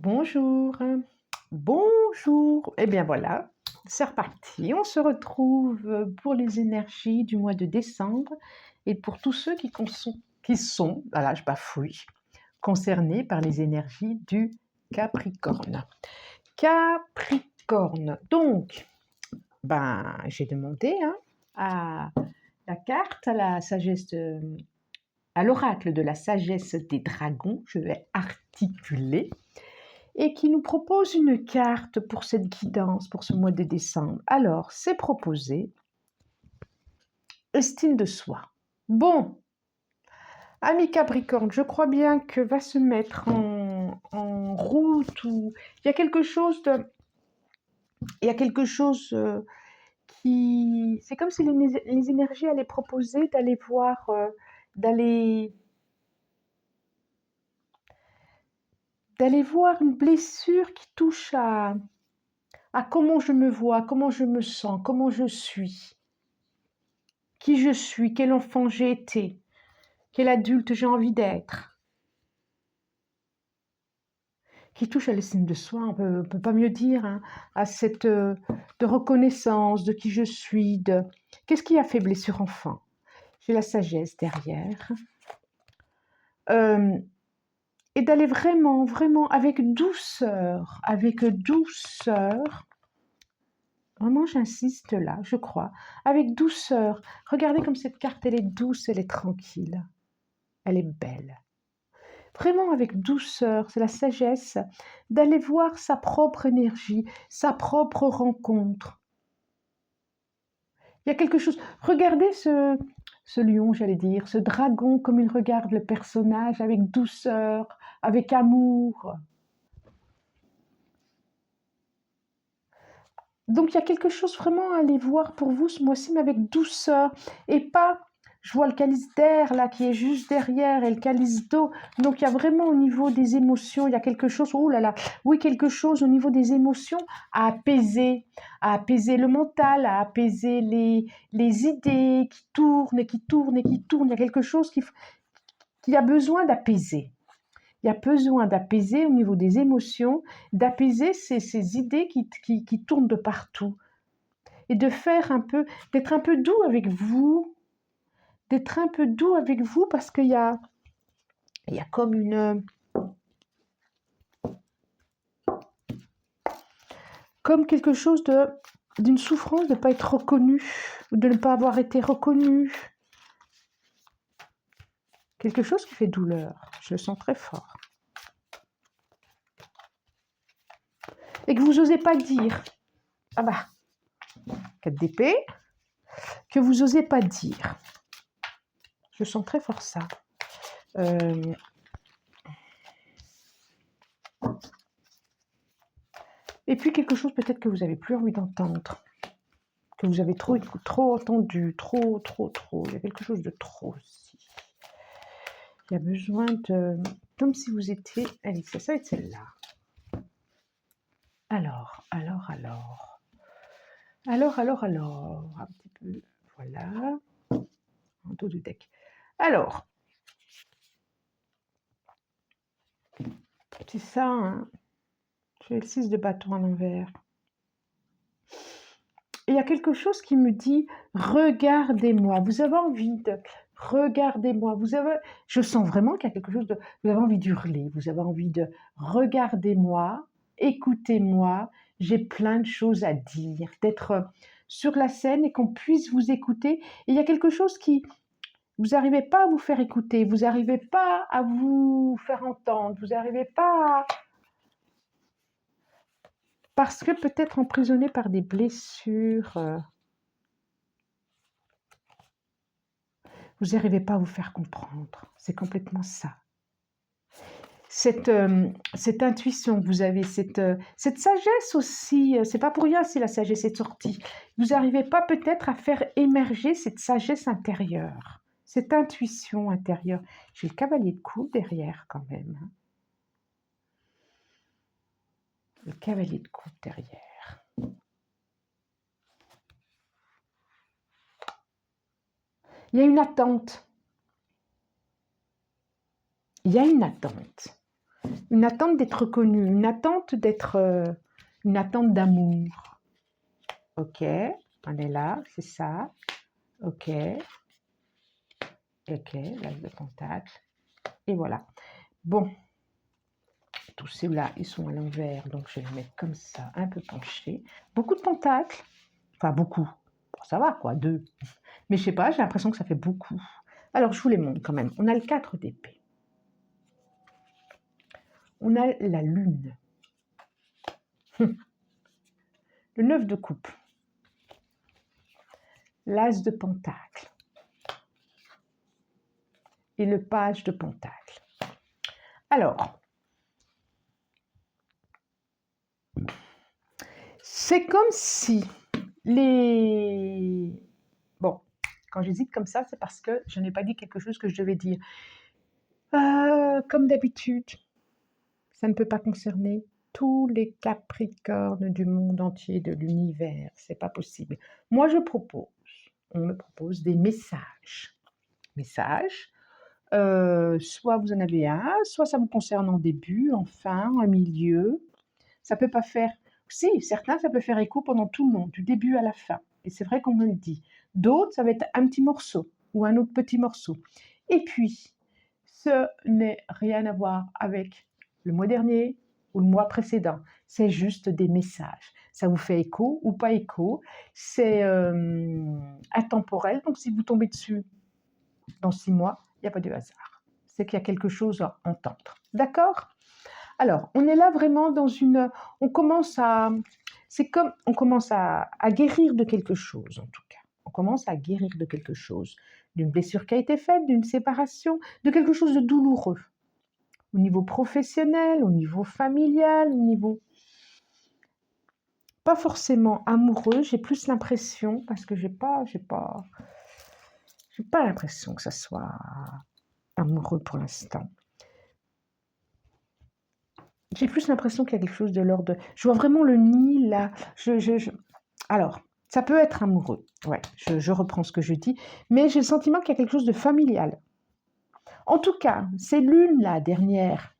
Bonjour, bonjour. Eh bien voilà, c'est reparti. On se retrouve pour les énergies du mois de décembre et pour tous ceux qui sont, voilà, je bafouille, concernés par les énergies du Capricorne. Capricorne. Donc, j'ai demandé à la carte, à la sagesse, à l'oracle de la sagesse des dragons. Je vais articuler. Et qui nous propose une carte pour cette guidance, pour ce mois de décembre. Alors, c'est proposé, estime de soi. Bon, ami Capricorne, je crois bien que va se mettre en route ou il y a quelque chose de... Il y a quelque chose qui... C'est comme si les énergies allaient proposer d'aller voir, d'aller voir une blessure qui touche à comment je me vois, comment je me sens, comment je suis. Qui je suis, quel enfant j'ai été, quel adulte j'ai envie d'être, qui touche à l'estime de soi, on peut pas mieux dire, à cette de reconnaissance de qui je suis, de qu'est-ce qui a fait blessure enfant. J'ai la sagesse derrière. Et d'aller vraiment, vraiment avec douceur, vraiment j'insiste là, je crois, avec douceur. Regardez comme cette carte, elle est douce, elle est tranquille, elle est belle. Vraiment avec douceur, c'est la sagesse d'aller voir sa propre énergie, sa propre rencontre. Il y a quelque chose, regardez ce lion, j'allais dire, ce dragon comme il regarde le personnage avec douceur, avec amour. Donc il y a quelque chose vraiment à aller voir pour vous ce mois-ci, mais avec douceur et pas... Je vois le calice d'air là qui est juste derrière et le calice d'eau. Donc il y a vraiment au niveau des émotions, il y a quelque chose, oh là là, oui, quelque chose au niveau des émotions à apaiser le mental, à apaiser les idées qui tournent et qui tournent et qui tournent. Il y a quelque chose qui a besoin d'apaiser. Il y a besoin d'apaiser au niveau des émotions, d'apaiser ces idées qui tournent de partout. Et de faire un peu, d'être un peu doux avec vous, parce qu'il y a comme comme quelque chose d'une souffrance de ne pas être reconnu, de ne pas avoir été reconnu. Quelque chose qui fait douleur, je le sens très fort. Et que vous n'osez pas dire, 4 d'épée, que vous n'osez pas dire. Je sens très fort ça. Et puis quelque chose peut-être que vous n'avez plus envie d'entendre, que vous avez trop entendu, trop. Il y a quelque chose de trop aussi. Il y a besoin de... Comme si vous étiez... Allez, ça va être celle-là. Alors. Un petit peu... Voilà. En dos de deck. Alors. C'est ça, hein. J'ai le 6 de bâton à l'envers. Et il y a quelque chose qui me dit, regardez-moi. Vous avez envie de... Regardez-moi. Je sens vraiment qu'il y a quelque chose de... Vous avez envie d'hurler. Vous avez envie de... Regardez-moi. Écoutez-moi. J'ai plein de choses à dire. D'être sur la scène et qu'on puisse vous écouter. Et il y a quelque chose qui... Vous n'arrivez pas à vous faire écouter. Vous n'arrivez pas à vous faire entendre. Vous n'arrivez pas à... Parce que peut-être emprisonné par des blessures, vous n'arrivez pas à vous faire comprendre. C'est complètement ça. Cette intuition que vous avez, cette sagesse aussi, c'est pas pour rien si la sagesse est sortie. Vous n'arrivez pas peut-être à faire émerger cette sagesse intérieure, cette intuition intérieure. J'ai le cavalier de coups derrière quand même. Le cavalier de coups derrière. Il y a une attente. Il y a une attente. Une attente d'être reconnu, une attente une attente d'amour. Ok, on est là, c'est ça. Ok, ok, l'as de pentacle. Et voilà. Bon, tous ceux-là, ils sont à l'envers, donc je vais les mettre comme ça, un peu penchés. Beaucoup de pentacles, enfin beaucoup. Bon, ça va quoi, 2. Mais je sais pas, j'ai l'impression que ça fait beaucoup. Alors, je vous les montre quand même. On a le 4 d'épée. On a la lune. Le 9 de coupe. L'as de pentacle. Et le page de pentacle. Alors, c'est comme si les... Bon, quand j'hésite comme ça, c'est parce que je n'ai pas dit quelque chose que je devais dire. Comme d'habitude, ça ne peut pas concerner tous les Capricornes du monde entier, de l'univers. C'est pas possible. Moi, on me propose des messages. Soit vous en avez un, soit ça vous concerne en début, en fin, en milieu. Ça peut pas faire... Si, certains, ça peut faire écho pendant tout le long, du début à la fin. Et c'est vrai qu'on me le dit. D'autres, ça va être un petit morceau ou un autre petit morceau. Et puis, ce n'est rien à voir avec le mois dernier ou le mois précédent. C'est juste des messages. Ça vous fait écho ou pas écho. C'est intemporel. Donc, si vous tombez dessus dans 6 mois, il n'y a pas de hasard. C'est qu'il y a quelque chose à entendre. D'accord ? Alors, on est là vraiment dans une... On commence à... C'est comme on commence à guérir de quelque chose, en tout cas. On commence à guérir de quelque chose. D'une blessure qui a été faite, d'une séparation, de quelque chose de douloureux. Au niveau professionnel, au niveau familial, au niveau... Pas forcément amoureux, j'ai plus l'impression, parce que j'ai pas l'impression que ça soit amoureux pour l'instant. J'ai plus l'impression qu'il y a quelque chose de l'ordre de... Je vois vraiment le nid là. Alors, ça peut être amoureux. Ouais, je reprends ce que je dis. Mais j'ai le sentiment qu'il y a quelque chose de familial. En tout cas, c'est lune la dernière,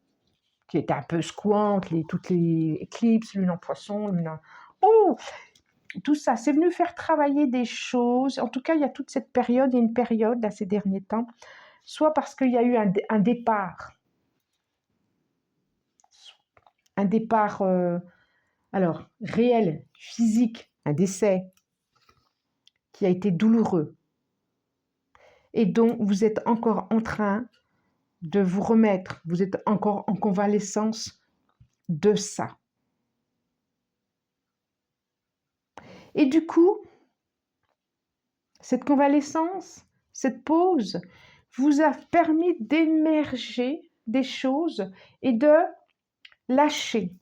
qui était un peu secouante, toutes les éclipses, lune en poisson, lune en... Oh, tout ça, c'est venu faire travailler des choses. En tout cas, il y a toute cette période, il y a une période là, ces derniers temps, soit parce qu'il y a eu un départ. Un départ... alors, réel, physique, un décès qui a été douloureux et dont vous êtes encore en train de vous remettre, vous êtes encore en convalescence de ça. Et du coup, cette convalescence, cette pause, vous a permis d'émerger des choses et de lâcher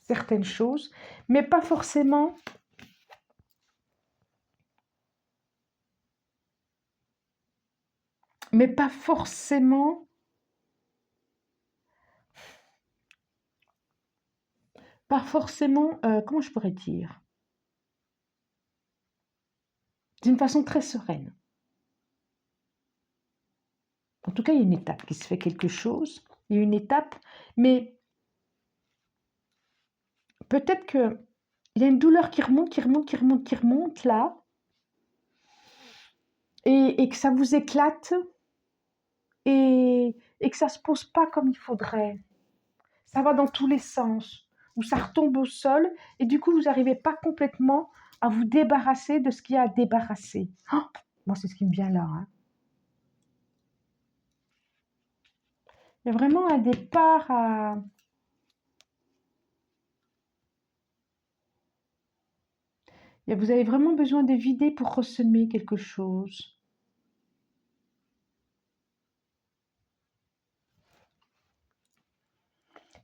certaines choses, mais pas forcément... Mais pas forcément... Pas forcément... comment je pourrais dire? D'une façon très sereine. En tout cas, il y a une étape qui se fait quelque chose. Il y a une étape, mais peut-être qu'il y a une douleur qui remonte là, et que ça vous éclate, et que ça ne se pose pas comme il faudrait. Ça va dans tous les sens, ou ça retombe au sol, et du coup, vous n'arrivez pas complètement à vous débarrasser de ce qu'il y a à débarrasser. Oh, moi, c'est ce qui me vient là. Hein. Il y a vraiment un départ à... Vous avez vraiment besoin de vider pour ressemer quelque chose.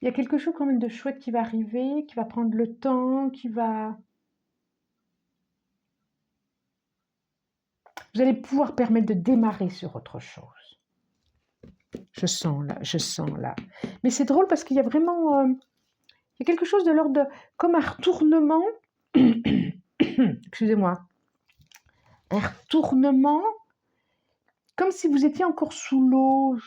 Il y a quelque chose quand même de chouette qui va arriver, qui va prendre le temps, qui va... Vous allez pouvoir permettre de démarrer sur autre chose. Je sens là. Mais c'est drôle parce qu'il y a vraiment... il y a quelque chose de l'ordre de... Comme un retournement... Excusez-moi. Un retournement comme si vous étiez encore sous l'eau,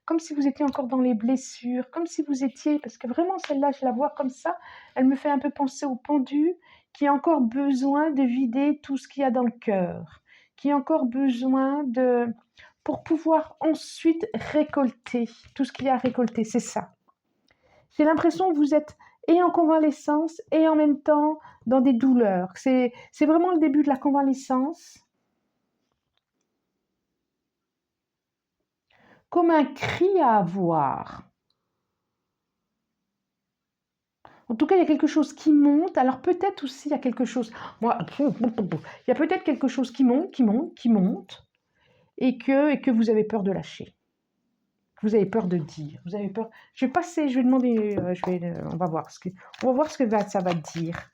comme si vous étiez encore dans les blessures, comme si vous étiez, parce que vraiment celle-là, je la vois comme ça, elle me fait un peu penser au pendu qui a encore besoin de vider tout ce qu'il y a dans le cœur, qui a encore besoin de, pour pouvoir ensuite récolter tout ce qu'il y a à récolter, c'est ça. J'ai l'impression que vous êtes et en convalescence et en même temps dans des douleurs. C'est vraiment le début de la convalescence. Comme un cri à avoir. En tout cas, il y a quelque chose qui monte. Alors peut-être aussi, il y a quelque chose... Moi, il y a peut-être quelque chose qui monte, qui monte, et que vous avez peur de lâcher. Vous avez peur de dire. Vous avez peur... Je vais passer, je vais demander... on va voir ce que, ça va dire.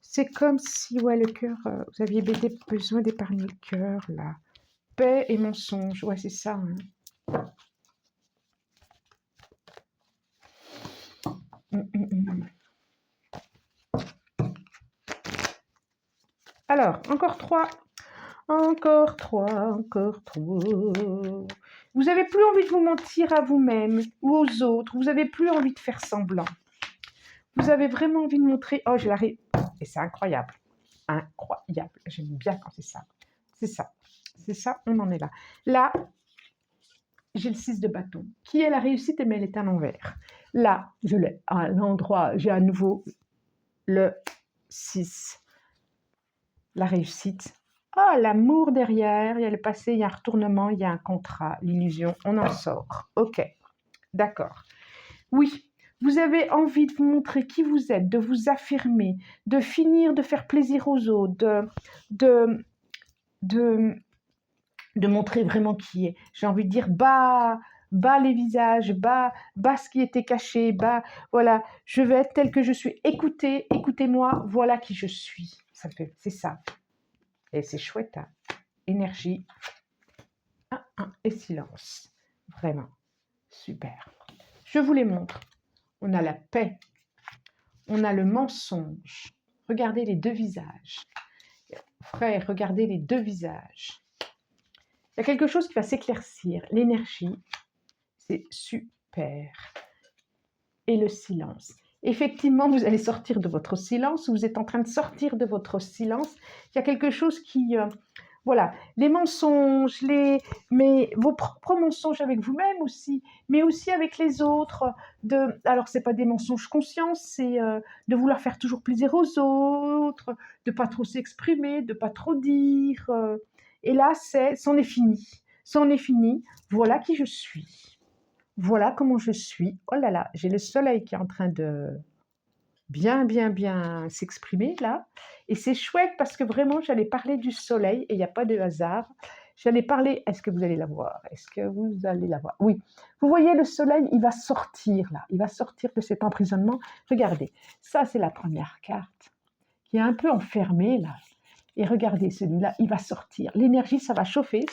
C'est comme si, ouais, le cœur... vous aviez besoin d'épargner le cœur, là. Paix et mensonge. Ouais, c'est ça, hein. Alors, encore 3. Encore 3, encore 3. Vous n'avez plus envie de vous mentir à vous-même ou aux autres. Vous n'avez plus envie de faire semblant. Vous avez vraiment envie de montrer... Oh, je l'arrive. Et c'est incroyable. Incroyable. J'aime bien quand c'est ça. C'est ça. C'est ça, on en est là. Là, j'ai le 6 de bâton, qui est la réussite, mais elle est à l'envers. Là, je l'ai à l'endroit, j'ai à nouveau le 6. La réussite. Ah, l'amour derrière, il y a le passé, il y a un retournement, il y a un contrat, l'illusion, on en sort. Ok, d'accord. Oui, vous avez envie de vous montrer qui vous êtes, de vous affirmer, de finir de faire plaisir aux autres, de montrer vraiment qui est. J'ai envie de dire, bas les visages, bas ce qui était caché, bas, voilà, je vais être tel que je suis. Écoutez, écoutez-moi, voilà qui je suis. Ça fait, c'est ça. Et c'est chouette, hein. Énergie. Et silence. Vraiment. Super. Je vous les montre. On a la paix. On a le mensonge. Regardez les deux visages. Frère, regardez les deux visages. Il y a quelque chose qui va s'éclaircir. L'énergie, c'est super. Et le silence. Effectivement, vous allez sortir de votre silence. Vous êtes en train de sortir de votre silence. Il y a quelque chose qui... voilà, les mensonges, mais vos propres mensonges avec vous-même aussi, mais aussi avec les autres. Alors, ce n'est pas des mensonges conscients, c'est de vouloir faire toujours plaisir aux autres, de ne pas trop s'exprimer, de ne pas trop dire. Et là, c'en est fini. C'en est fini. Voilà qui je suis. Voilà comment je suis. Oh là là, j'ai le soleil qui est en train de bien s'exprimer là. Et c'est chouette parce que vraiment, j'allais parler du soleil et il n'y a pas de hasard. J'allais parler, est-ce que vous allez la voir? Est-ce que vous allez la voir? Oui. Vous voyez, le soleil, il va sortir là. Il va sortir de cet emprisonnement. Regardez, ça, c'est la première carte qui est un peu enfermée là. Et regardez, celui-là, il va sortir. L'énergie, ça va chauffer.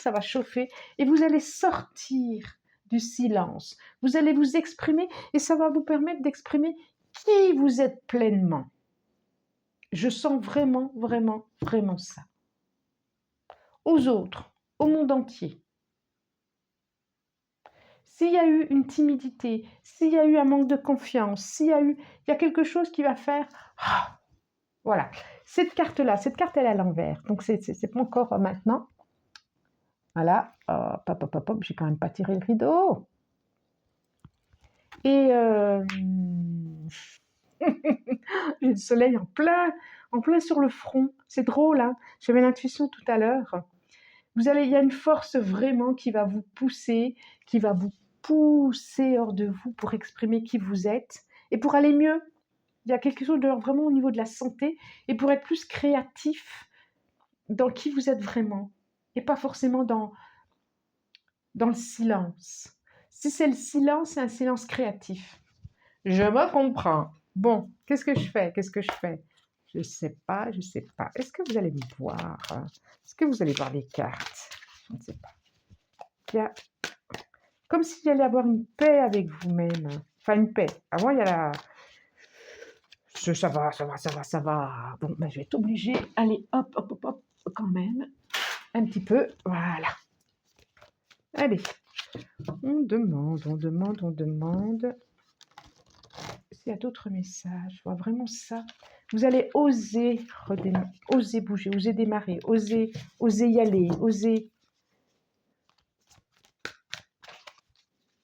Et vous allez sortir du silence. Vous allez vous exprimer et ça va vous permettre d'exprimer qui vous êtes pleinement. Je sens vraiment ça. Aux autres, au monde entier. S'il y a eu une timidité, s'il y a eu un manque de confiance, il y a quelque chose qui va faire... voilà. Cette carte-là, elle est à l'envers. Donc, c'est pas encore maintenant. Voilà. Hop, j'ai quand même pas tiré le rideau. Et j'ai le soleil en plein sur le front. C'est drôle, hein. J'avais l'intuition tout à l'heure. Il y a une force vraiment qui va vous pousser hors de vous pour exprimer qui vous êtes et pour aller mieux. Il y a quelque chose de vraiment au niveau de la santé et pour être plus créatif dans qui vous êtes vraiment et pas forcément dans le silence. Si c'est le silence, c'est un silence créatif. Je me comprends. Bon, qu'est-ce que je fais? Je sais pas. Est-ce que vous allez me voir? Est-ce que vous allez voir les cartes? Je ne sais pas. Il y a comme s'il y allait avoir une paix avec vous-même. Enfin, une paix. Avant, il y a la... Ça va. Bon, ben, je vais être obligée. Allez, hop, quand même. un petit peu. Voilà. Allez, on demande, on demande, on demande. S'il y a d'autres messages, je vois vraiment ça. Vous allez oser oser bouger, oser démarrer, oser y aller, oser.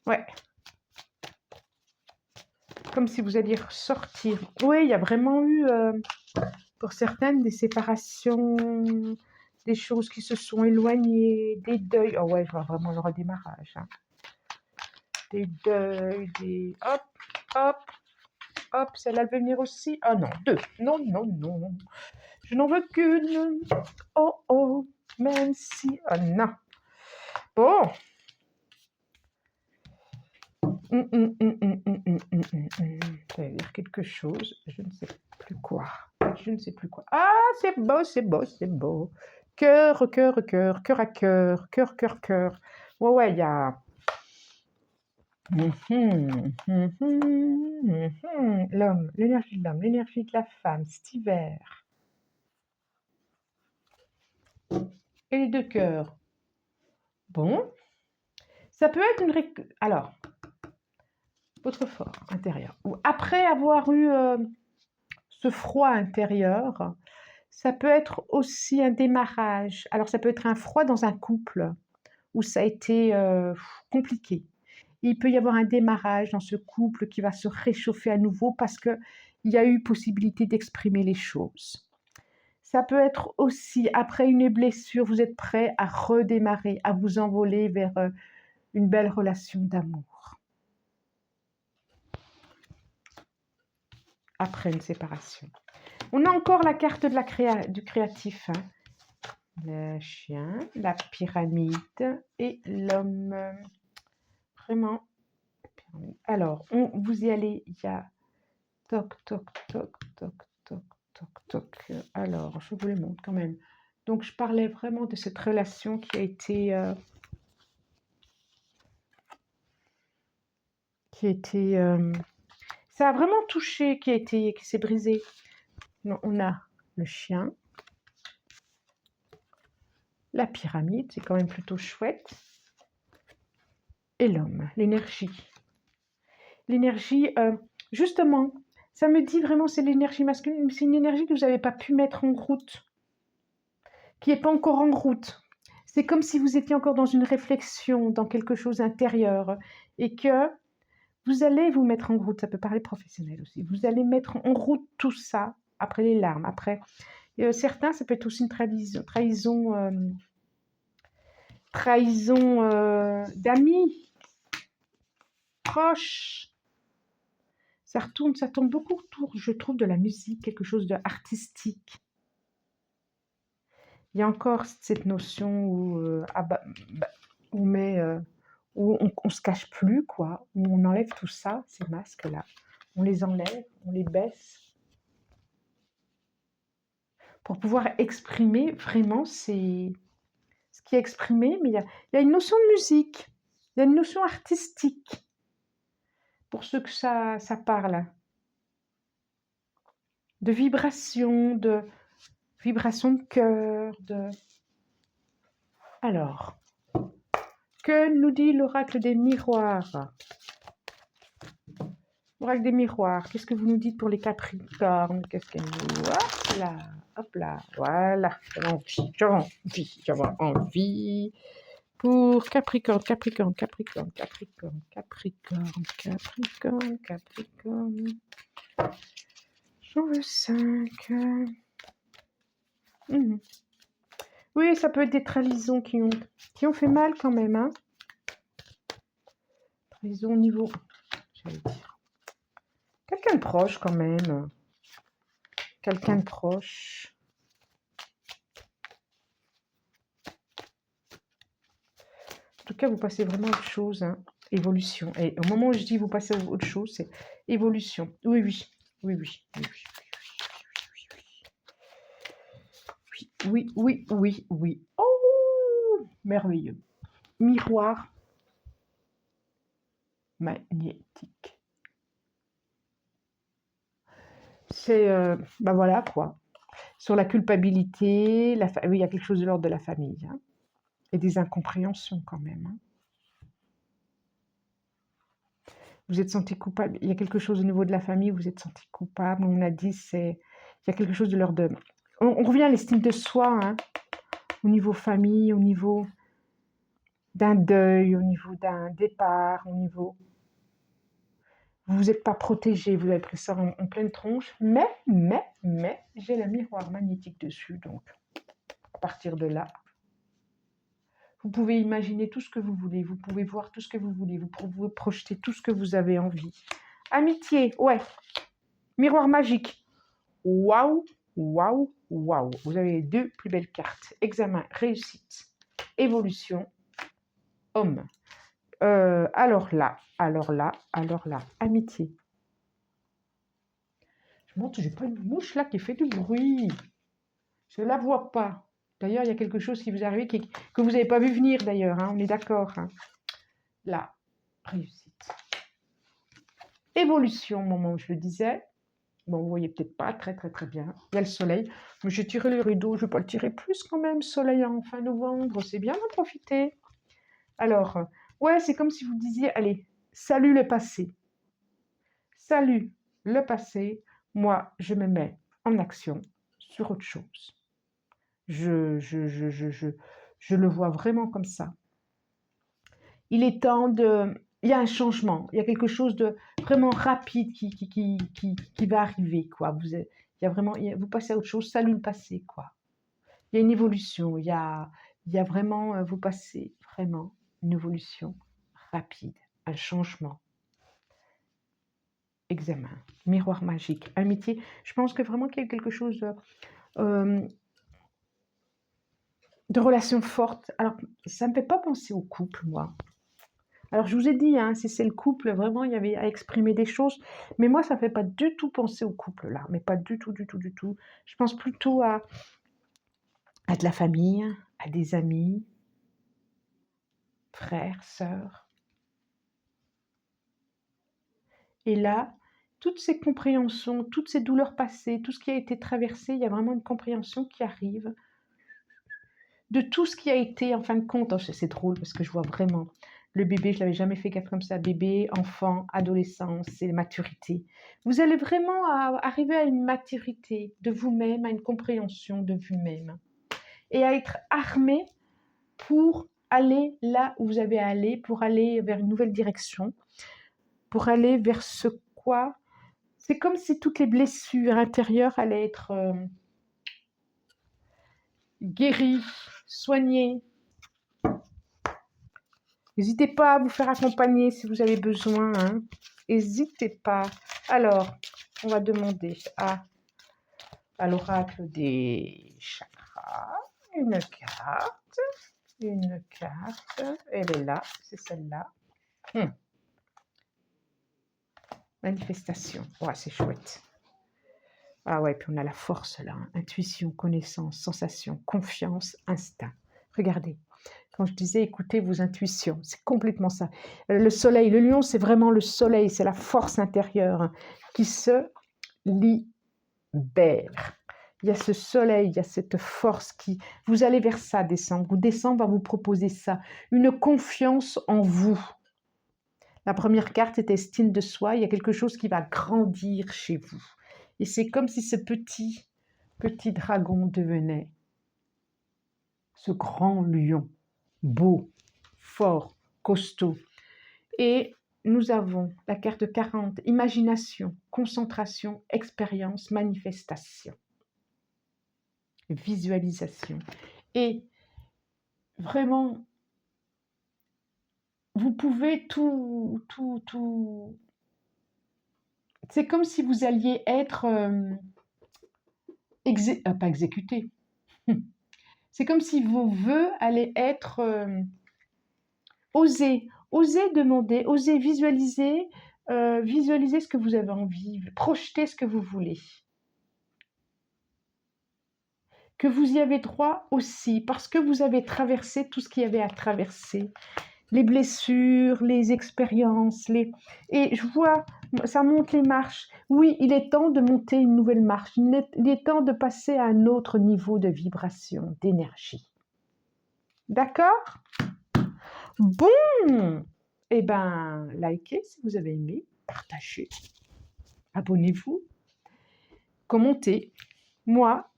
Ouais. Comme si vous alliez ressortir. Oui, il y a vraiment eu, pour certaines, des séparations, des choses qui se sont éloignées, des deuils. Oh ouais, je vois vraiment le redémarrage. Hein. Des deuils, des... Hop, hop, hop, celle-là elle veut venir aussi. Oh non, deux. Non, non, non. Je n'en veux qu'une. Oh, oh, même si... Oh non. Bon. Ça veut dire quelque chose, je ne sais plus quoi. Je ne sais plus quoi. Ah, c'est beau, c'est beau, c'est beau. Cœur, cœur, cœur, cœur à cœur, cœur, cœur, cœur. Ouais, ouais, il y a... L'homme, l'énergie de l'homme, l'énergie de la femme, cet hiver. Et les deux cœurs. Bon. Ça peut être une... Alors, votre fort intérieur. Ou après avoir eu ce froid intérieur, ça peut être aussi un démarrage. Alors, ça peut être un froid dans un couple où ça a été compliqué. Il peut y avoir un démarrage dans ce couple qui va se réchauffer à nouveau parce qu'il y a eu possibilité d'exprimer les choses. Ça peut être aussi, après une blessure, vous êtes prêt à redémarrer, à vous envoler vers une belle relation d'amour. Après une séparation. On a encore la carte de du créatif. Hein. Le chien, la pyramide et l'homme. Vraiment. Alors, vous y allez, il y a toc, toc, toc, toc, toc, toc, toc. Alors, je vous les montre quand même. Donc, je parlais vraiment de cette relation qui a été... ça a vraiment touché, qui s'est brisé. Non, on a le chien. La pyramide, c'est quand même plutôt chouette. Et l'homme, l'énergie. L'énergie, justement, ça me dit vraiment c'est l'énergie masculine, c'est une énergie que vous n'avez pas pu mettre en route, qui n'est pas encore en route. C'est comme si vous étiez encore dans une réflexion, dans quelque chose d'intérieur, et que vous allez vous mettre en route, ça peut parler professionnel aussi, vous allez mettre en route tout ça, après les larmes, après... certains, ça peut être aussi une trahison d'amis, proches. Ça tourne beaucoup autour, je trouve, de la musique, quelque chose d'artistique. Il y a encore cette notion où, où on se cache plus, quoi, où on enlève tout ça, ces masques-là. On les enlève, on les baisse, pour pouvoir exprimer vraiment ce qui est exprimé. Mais il y a une notion de musique, il y a une notion artistique, pour ceux que ça parle. De vibration, de cœur, Alors, que nous dit l'oracle des miroirs? L'oracle des miroirs, qu'est-ce que vous nous dites pour les Capricornes? Qu'est-ce qu'elle nous dit? Hop là, voilà. J'avais envie. Pour Capricorne. J'en veux 5. Oui, ça peut être des trahisons qui ont fait mal quand même. Hein. Trahison au niveau, j'allais dire. Quelqu'un de proche quand même. Quelqu'un de proche. En tout cas, vous passez vraiment à autre chose. Hein. Évolution. Et au moment où je dis vous passez à autre chose, c'est évolution. Oui, oui. Oui, oui. Oui, oui. Oui, oui, oui, oui. Oh, merveilleux. Miroir magnétique. C'est, ben voilà quoi. Sur la culpabilité, oui, il y a quelque chose de l'ordre de la famille. Hein. Il y a des incompréhensions quand même. Hein. Vous êtes senti coupable. Il y a quelque chose au niveau de la famille, vous êtes senti coupable. On a dit, il y a quelque chose de l'ordre de... On revient à l'estime de soi, hein, au niveau famille, au niveau d'un deuil, au niveau d'un départ, au niveau... Vous n'êtes pas protégé, vous avez pris ça en pleine tronche, mais, j'ai le miroir magnétique dessus, donc à partir de là, vous pouvez imaginer tout ce que vous voulez, vous pouvez voir tout ce que vous voulez, vous pouvez projeter tout ce que vous avez envie. Amitié, ouais, miroir magique, waouh, waouh, waouh, vous avez les deux plus belles cartes, examen, réussite, évolution, homme. Alors là, amitié. Je montre, j'ai pas une mouche là qui fait du bruit. Je ne la vois pas. D'ailleurs, il y a quelque chose qui vous est arrivé que vous n'avez pas vu venir d'ailleurs, hein, on est d'accord. Hein. Là, réussite. Évolution, au moment où je le disais. Bon, vous voyez peut-être pas très bien. Il y a le soleil. Mais j'ai tiré le rideau, je ne vais pas le tirer plus quand même. Soleil en fin novembre, c'est bien d'en profiter. Alors, ouais, c'est comme si vous disiez, allez, salut le passé. Salut le passé. Moi, je me mets en action sur autre chose. Je le vois vraiment comme ça. Il est temps de... Il y a un changement, il y a quelque chose de vraiment rapide qui va arriver, quoi. Il y a vraiment, vous passez à autre chose, salut le passé, quoi. Il y a une évolution, il y a vraiment, vous passez vraiment une évolution rapide, un changement. Examen, miroir magique, amitié. Je pense que vraiment qu'il y a quelque chose de relation forte. Alors, ça ne me fait pas penser au couple, moi. Alors, je vous ai dit, hein, si c'est le couple, vraiment, il y avait à exprimer des choses. Mais moi, ça ne fait pas du tout penser au couple, là. Mais pas du tout. Je pense plutôt à de la famille, à des amis, frères, sœurs. Et là, toutes ces compréhensions, toutes ces douleurs passées, tout ce qui a été traversé, il y a vraiment une compréhension qui arrive de tout ce qui a été, en fin de compte. Oh, c'est drôle parce que je vois vraiment le bébé, je ne l'avais jamais fait comme ça, bébé, enfant, adolescence, c'est maturité. Vous allez vraiment arriver à une maturité de vous-même, à une compréhension de vous-même et à être armé pour aller là où vous avez à aller, pour aller vers une nouvelle direction, pour aller vers ce quoi. C'est comme si toutes les blessures intérieures allaient être guéries, soignées. N'hésitez pas à vous faire accompagner si vous avez besoin. Hein. N'hésitez pas. Alors, on va demander à l'oracle des chakras une carte. Une carte. Elle est là, c'est celle-là. Manifestation. Ouais, c'est chouette. Ah ouais, puis on a la force là. Hein. Intuition, connaissance, sensation, confiance, instinct. Regardez. Quand je disais écoutez vos intuitions, c'est complètement ça. Le soleil, le lion, c'est vraiment le soleil, c'est la force intérieure hein, qui se libère. Il y a ce soleil, il y a cette force qui... Vous allez vers ça, décembre. Décembre va vous proposer ça. Une confiance en vous. La première carte est estime de soi. Il y a quelque chose qui va grandir chez vous. Et c'est comme si ce petit dragon devenait ce grand lion. Beau, fort, costaud. Et nous avons la carte 40, imagination, concentration, expérience, manifestation, visualisation. Et vraiment, vous pouvez tout... C'est comme si vous alliez être... pas exécuté. C'est comme si vos vœux allaient être... Osez demander, osez visualiser, visualiser ce que vous avez envie, projeter ce que vous voulez. Que vous y avez droit aussi, parce que vous avez traversé tout ce qu'il y avait à traverser. Les blessures, les expériences, et je vois, ça monte les marches. Oui, il est temps de monter une nouvelle marche. Il est temps de passer à un autre niveau de vibration, d'énergie. D'accord? Bon, eh ben, likez si vous avez aimé, partagez, abonnez-vous, commentez. Moi,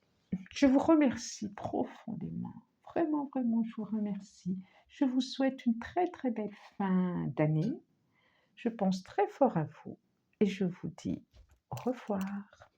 je vous remercie profondément. Vraiment, vraiment, je vous remercie. Je vous souhaite une très, très belle fin d'année. Je pense très fort à vous et je vous dis au revoir.